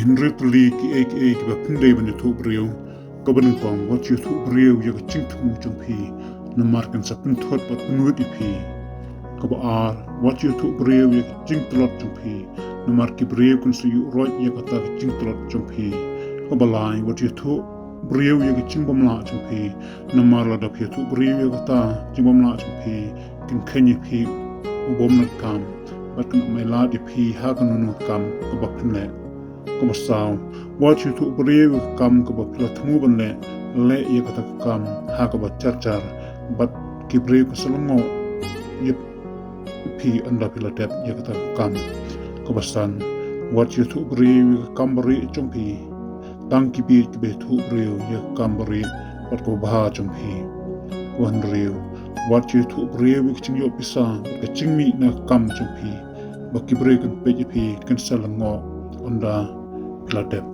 hynriew tylli ki ba phinde ban thu briew ka ban kong wat you thu briew ya ching thu chung phi na mar kan sa pin thot pat nuit phi ka ba ar wat you thu briew ya ching tlot chung phi na mar ki briew kun su yu roi ya ka ta ching tlot chung phi ka ba lai wat you thu briew ya ching bom la chung phi na mar la da phi thu briew ya ka ta ching bom la chung phi kin khenyi phi ubom na kam bat kan mai la di phi ha kan nu kam ka ba phin le ka ba saw wat you thu briew kam ka ba pla thmu ban le ya ka ta kam ha ka ba char bat ki briew ka salongo yep phi anda pila tep ya ka ta kam ka ba san wat you thu briew kam bari chung phi tang ki be thu briew ya kam bari bat ko ba chung phi wan hynriew wat you thu briew ching yo pisa ka ching mi na kam chung phi ba ki briew kan pe phi kan salongo anda pila tep